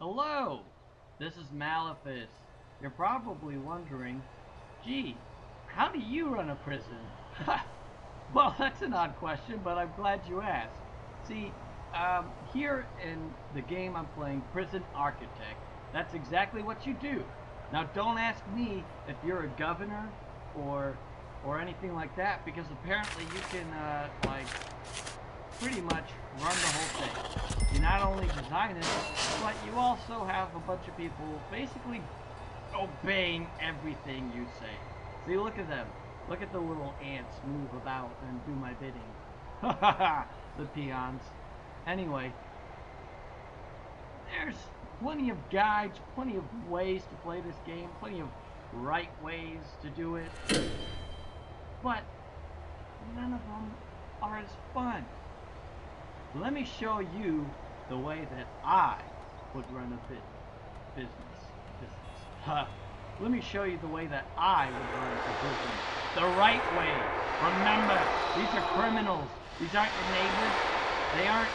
Hello, this is Maleifus. You're probably wondering, gee, how do you run a prison? Well, that's an odd question, but I'm glad you asked. See, here in the game I'm playing, Prison Architect, that's exactly what you do. Now, don't ask me if you're a governor or anything like that, because apparently you can, pretty much run the whole thing. You not only design it, but you also have a bunch of people basically obeying everything you say. See, look at them. Look at the little ants move about and do my bidding. Ha ha ha! The peons. Anyway, there's plenty of guides, plenty of ways to play this game, plenty of right ways to do it, but none of them are as fun. Let me show you the way that I would run a business. Let me show you the way that I would run a business. The right way. Remember, these are criminals. These aren't your neighbors. They aren't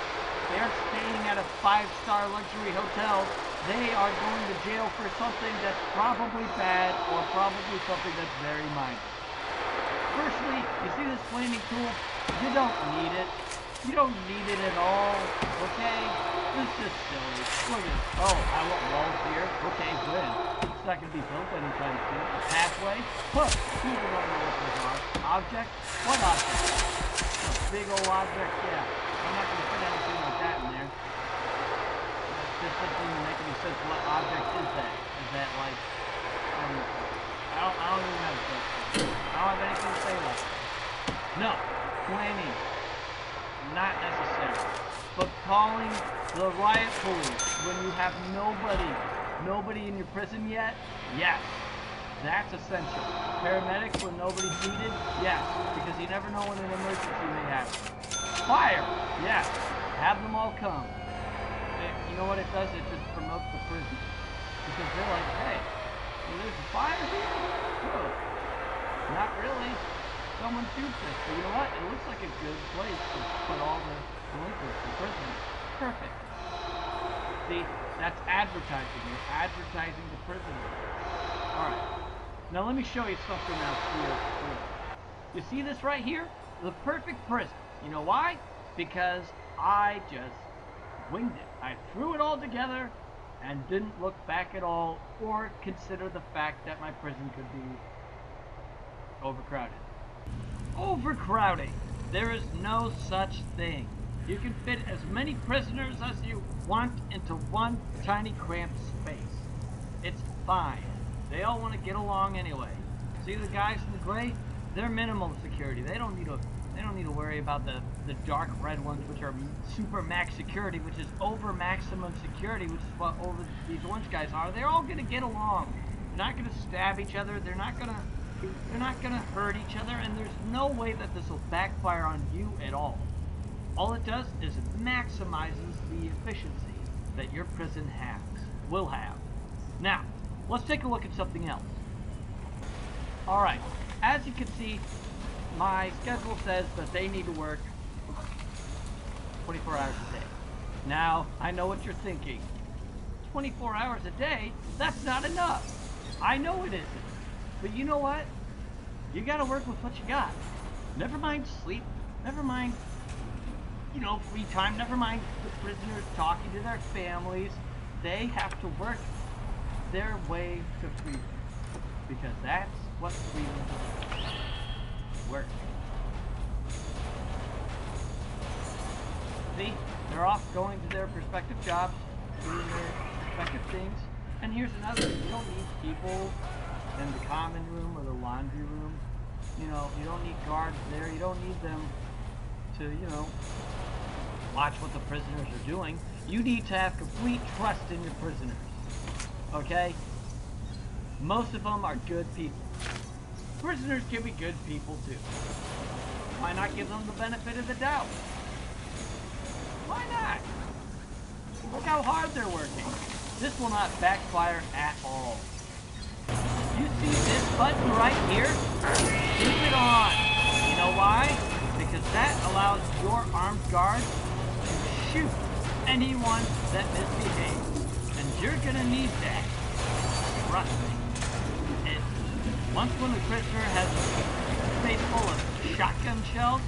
staying at a 5-star luxury hotel. They are going to jail for something that's probably bad or probably something that's very minor. Firstly, you see this flaming tool? You don't need it. You don't need it at all, okay? This is just silly. Look at this. Oh, I want walls here. Okay, good. It's not going to be built anytime soon. A pathway? Look, people don't know what those are. Object? What object? A big old object? Yeah. I'm not going to put anything like that in there. This doesn't even make any sense. What object is that? Is that like, I don't even have a I don't have anything to say about it. No. Planning. Not necessary. But calling the riot police when you have nobody in your prison yet? Yes. That's essential. Paramedics when nobody's needed? Yes. Because you never know when an emergency may happen. Fire! Yes. Have them all come. You know what it does? It just promotes the prison. Because they're like, hey, there's a fire here? Good. Not really. Someone shoots this. But you know what? It looks like a good place to put all the delinquents in prison. Perfect. See, that's advertising. You're advertising the prison. Alright. Now let me show you something else here. You see this right here? The perfect prison. You know why? Because I just winged it. I threw it all together and didn't look back at all or consider the fact that my prison could be overcrowded. Overcrowding. There is no such thing. You can fit as many prisoners as you want into one tiny cramped space. It's fine. They all want to get along anyway. See the guys in the gray? They're minimal security. They don't need to worry about the dark red ones, which are super max security, which is over maximum security, which is what all these orange guys are. They're all gonna get along. They're not gonna stab each other. They're not gonna hurt each other, and there's no way that this will backfire on you at all. All it does is it maximizes the efficiency that your prison will have. Now, let's take a look at something else. Alright, as you can see, my schedule says that they need to work 24 hours a day. Now, I know what you're thinking. 24 hours a day? That's not enough. I know it isn't. But you know what? You gotta work with what you got. Never mind sleep. Never mind, free time. Never mind the prisoners talking to their families. They have to work their way to freedom. Because that's what freedom is. Work. See? They're off going to their respective jobs, doing their respective things. And here's another thing. You don't need people in the common room or the laundry room. You don't need guards there. You don't need them to, watch what the prisoners are doing. You need to have complete trust in your prisoners. Okay? Most of them are good people. Prisoners can be good people too. Why not give them the benefit of the doubt? Why not? Look how hard they're working. This will not backfire at all. You see this button right here? Keep it on. You know why? Because that allows your armed guards to shoot anyone that misbehaves. And You're gonna need that. Trust me. And once when the prisoner has a face full of shotgun shells,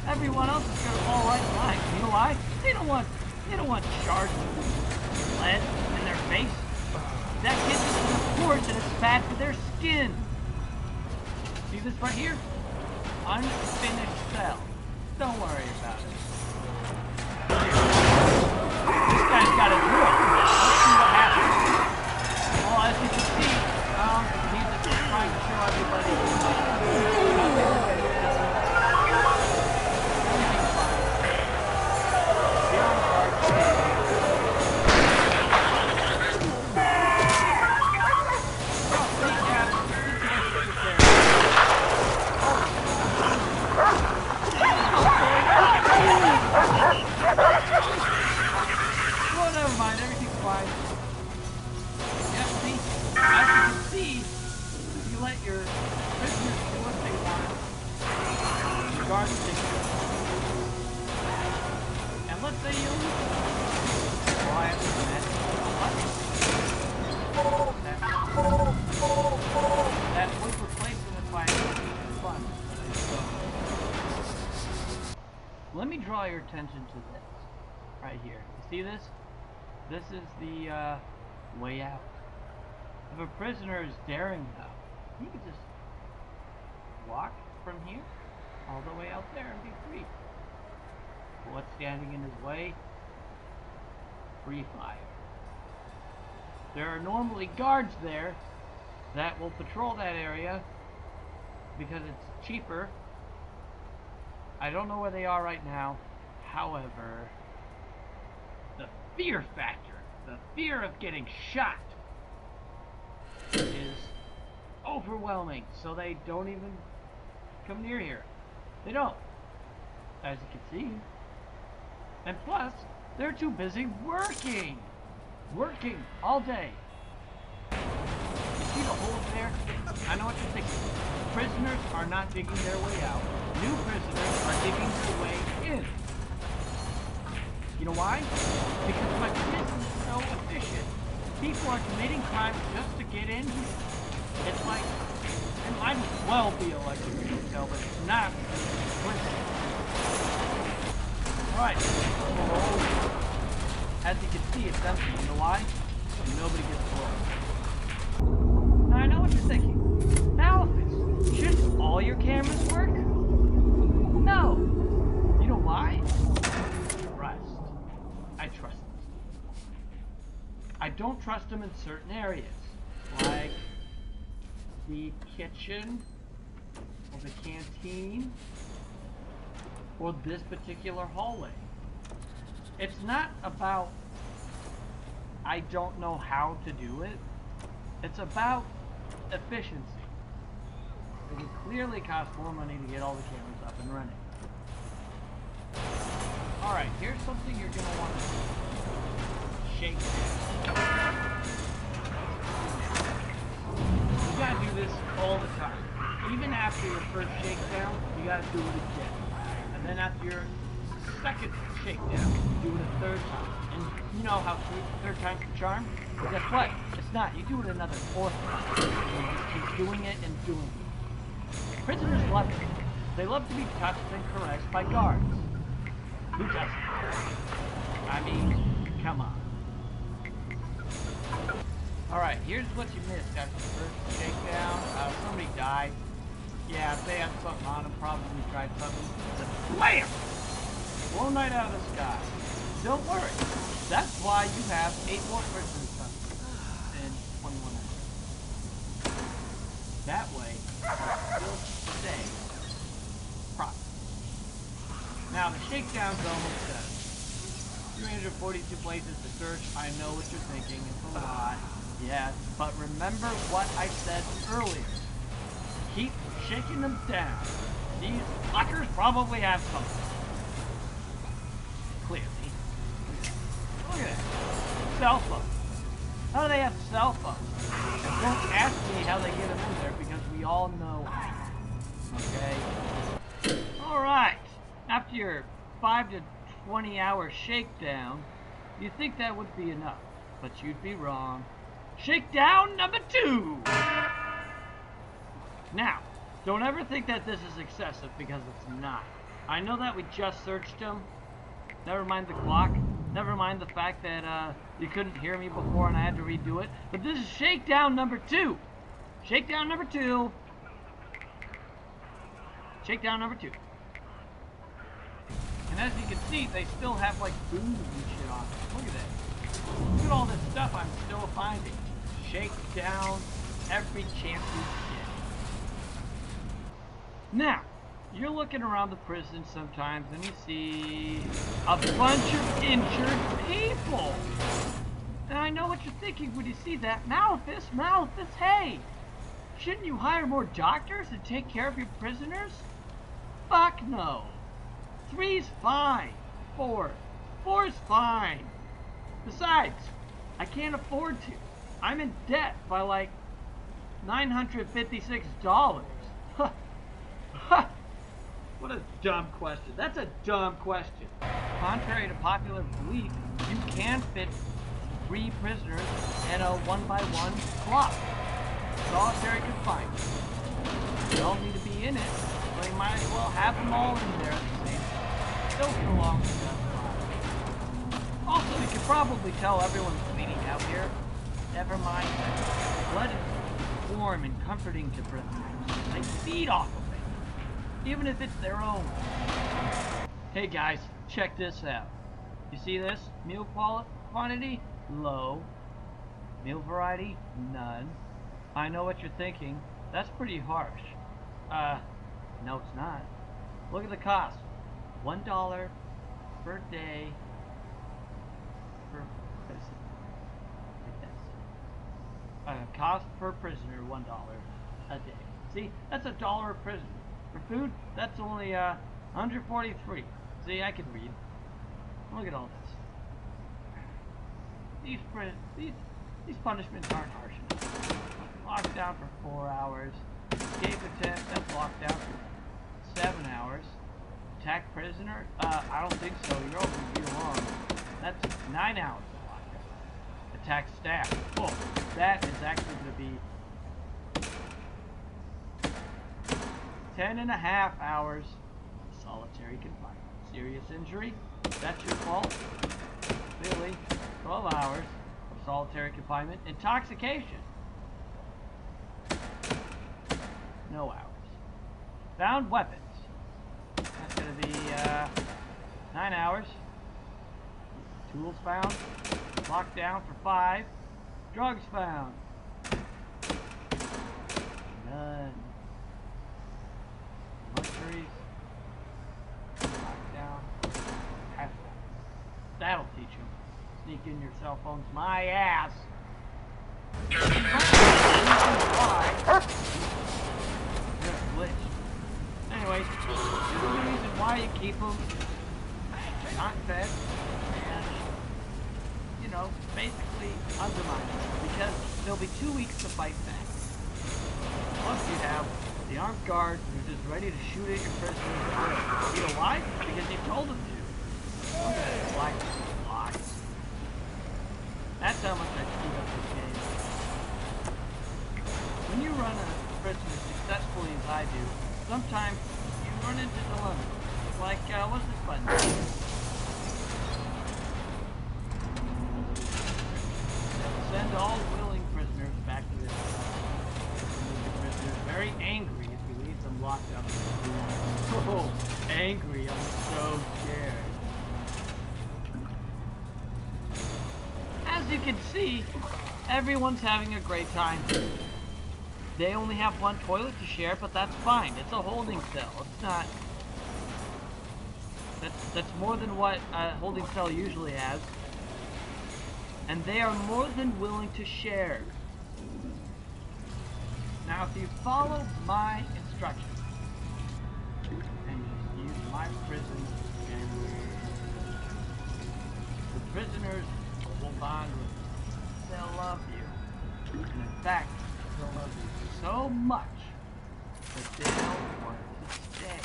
everyone else is gonna fall right in line. You know why? They don't want shards of lead in their face. That gives them a force and it's bad for their skin. See this right here? Unfinished cell. Don't worry about it. This guy's got a drill. Let's see what happens. Well, as you can see, he's just trying to show everybody. Everything's fine. Get on guard. Well, never mind, everything's fine. Yeah, see, as you can see, if you let your prisoners do what they want, the guards take it. And let's say you lose. Well, I have to admit, that was replacement by fun. Let me draw your attention to this right here. You see this? This is the way out. If a prisoner is daring enough, he could just walk from here all the way out there and be free. But what's standing in his way? Free fire. There are normally guards there that will patrol that area because it's cheaper. I don't know where they are right now. However, the fear factor, the fear of getting shot, is overwhelming. So they don't even come near here. They don't, as you can see. And plus, they're too busy working. Working all day. You see the holes there? I know what you're thinking. Prisoners are not digging their way out. New prisoners are digging their way in. You know why? Because my prison is so efficient. People are committing crimes just to get in here. It's like, it might as well be a luxury hotel, but it's not. Alright. As you can see, it's empty. You know why? Nobody gets close. Now I know what you're thinking. Maleifus, shouldn't all your cameras work? No. You know why? Trust. I trust them. I don't trust them in certain areas, like the kitchen, or the canteen, or this particular hallway. It's not about I don't know how to do it. It's about efficiency. It would clearly cost more money to get all the cameras up and running. Alright, here's something you're going to want to do. Shake down. You got to do this all the time. Even after your first shakedown, you got to do it again. And then after your second shakedown, do it a third time. And you know how third time's the charm? Well, guess what? It's not. You do it another fourth time. You just keep doing it and doing it. Prisoners love it. They love to be touched and caressed by guards. Who doesn't? I mean, come on. Alright, here's what you missed after the first shakedown. Somebody died. Yeah, if they had something on them, probably tried something. Blam! Blown right out of the sky. Don't worry. That's why you have 8 more prisoners in 21 hours. That way, you'll still stay proper. Now, the shakedown's almost done. 342 places to search. I know what you're thinking. It's a lot. Yes, but remember what I said earlier. Keep shaking them down. These fuckers probably have something. Clearly. Look at that. Cell phones. How do they have cell phones? Don't ask me how they get them in there because we all know how. Okay? Alright. After your 5 to 20 hour shakedown, you think that would be enough. but you'd be wrong. Shakedown number 2. Now, don't ever think that this is excessive, because it's not. I know that we just searched him. Never mind the clock. Never mind the fact that you couldn't hear me before and I had to redo it. But this is shakedown number 2. Shakedown number 2. Shakedown number 2. And as you can see, they still have like booze and shit on it. Look at that. Look at all this stuff I'm still finding. Shake down every chance you get. Now, you're looking around the prison sometimes and you see a bunch of injured people. And I know what you're thinking when you see that. Maleifus, hey! Shouldn't you hire more doctors to take care of your prisoners? Fuck no. 3's fine. 4's fine. Besides, I can't afford to. I'm in debt by like $956. What a dumb question. That's a dumb question. Contrary to popular belief, you can fit 3 prisoners in a 1-by-1 block. Solitary confinement. They all need to be in it, so you might as well have them all in there at the same time. Still get along with that. Also, you can probably tell everyone's bleeding out here. Never mind that. Blood is warm and comforting to prisoners. They feed off of it, even if it's their own. Hey guys, check this out. You see this? Meal quantity? Low. Meal variety? None. I know what you're thinking. That's pretty harsh. No it's not. Look at the cost. $1 per day per prisoner. Cost per prisoner, $1 a day. See, that's $1 a prisoner. For food, that's only $143. See, I can read. Look at all this. These punishments aren't harsh enough. Locked down for 4 hours. Escape attempt, that's locked down for 7 hours. Attack prisoner? I don't think so. You're over long. That's 9 hours of lockdown. Attack staff. Oh, that is actually going to be 10.5 hours of solitary confinement. Serious injury? That's your fault. Really? 12 hours of solitary confinement. Intoxication? No hours. Found weapons. That's going to be 9 hours. Tools found. Locked down for 5. Drugs found. None. Luxuries. Locked down. Half. That'll teach you. Sneak in your cell phones. My ass. Anyway, there's a reason why you keep them not fed and, you know, basically undermined, because there'll be 2 weeks to fight back. Plus you have the armed guard who's just ready to shoot at your prisoners. You know why? Because you told them to. Lies. That's how much I screwed up this game. When you run a prison as successfully as I do, sometimes you run into dilemmas. Like, what's this button? Send all willing prisoners back to their cells. The prisoners very angry if you leave them locked up. Oh, angry, I'm so scared. As you can see, everyone's having a great time. They only have one toilet to share, but that's fine. It's a holding cell. It's not... That's more than what a holding cell usually has. And they are more than willing to share. Now, if you follow my instructions, and you use my prison, and the prisoners will bond with you. They'll love you. And in fact, they'll love you so much that they'll want to stay.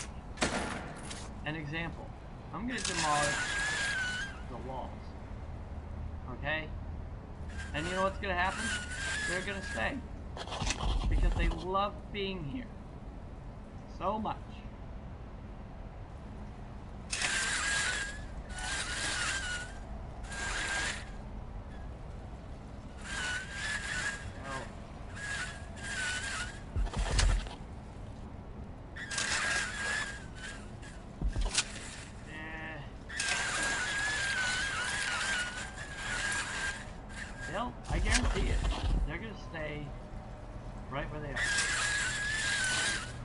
An example. I'm going to demolish the walls. Okay? And you know what's going to happen? They're going to stay. Because they love being here. So much. I guarantee it. They're going to stay right where they are.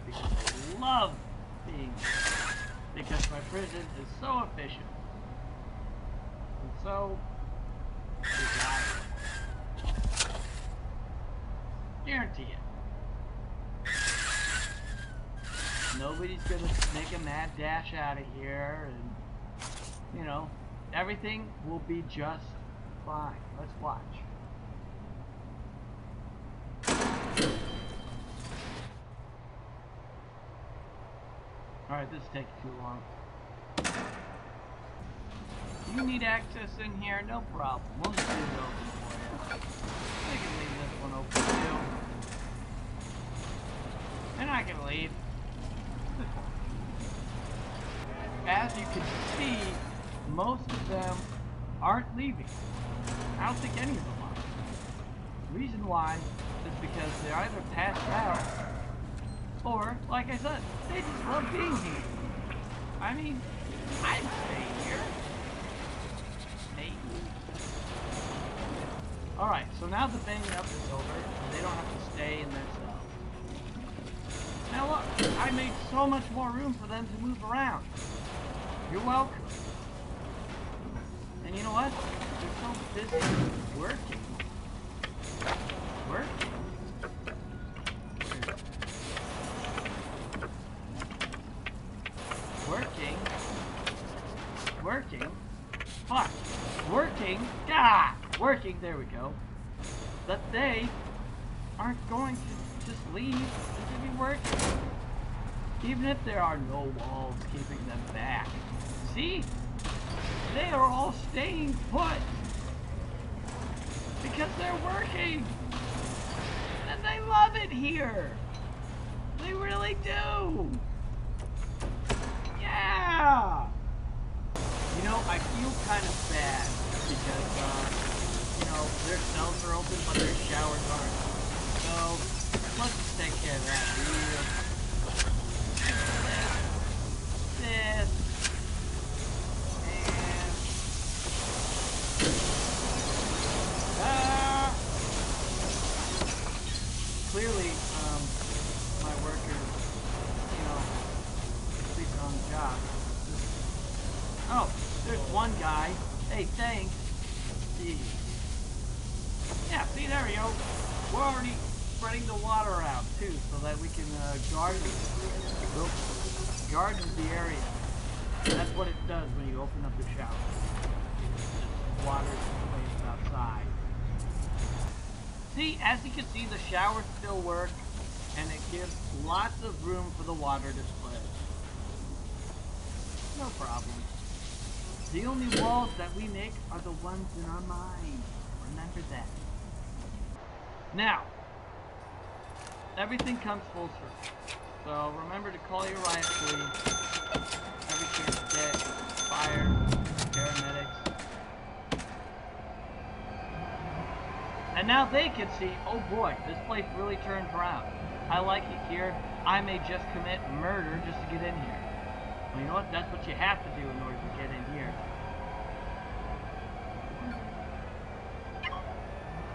Because they love being here. Because my prison is so efficient. And so desirable. Guarantee it. Nobody's going to make a mad dash out of here. And, you know, everything will be just fine. Let's watch. Alright, this is taking too long. You need access in here? No problem. We'll just leave it open for you. We can leave this one open too. And I can leave. As you can see, most of them aren't leaving. I don't think any of them are. The reason why is because they're either passed out, or, like I said, they just love being here. I mean, I'd stay here. Maybe. Alright, so now the banging up is over, and they don't have to stay in their cells. Now look, I made so much more room for them to move around. You're welcome. And you know what? They're so busy working. Working, there we go. That they aren't going to just leave, they're going to be working. Even if there are no walls keeping them back. See? They are all staying put. Because they're working. And they love it here. They really do. Yeah. You know, I feel kind of bad because, you know, their cells are open, but their showers aren't. So, let's just take care of that real this. And clearly, my workers, you know, sleeping on the job. Oh, there's one guy. Hey, thanks. Yeah, see, there we go. We're already spreading the water out, too, so that we can garden the area. That's what it does when you open up the shower. Just water is outside. See, as you can see, the showers still work, and it gives lots of room for the water to split. No problem. The only walls that we make are the ones in our mind. Remember that. Now, everything comes full circle. So remember to call your riot police every chance you get. Fire, paramedics. And now they can see, oh boy, this place really turns around. I like it here. I may just commit murder just to get in here. Well, you know what? That's what you have to do in order to get in here.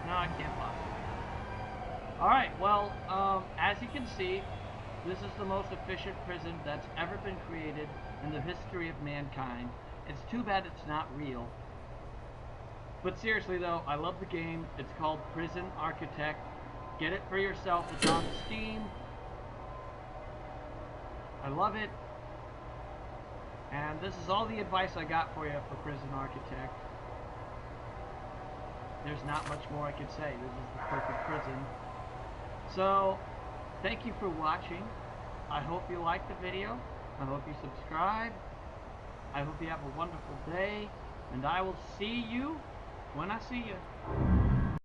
No, I can't possibly. Alright, well, as you can see, this is the most efficient prison that's ever been created in the history of mankind. It's too bad it's not real. But seriously though, I love the game. It's called Prison Architect. Get it for yourself. It's on Steam. I love it. And this is all the advice I got for you for Prison Architect. There's not much more I could say. This is the perfect prison. So, thank you for watching. I hope you liked the video. I hope you subscribe. I hope you have a wonderful day. And I will see you when I see you.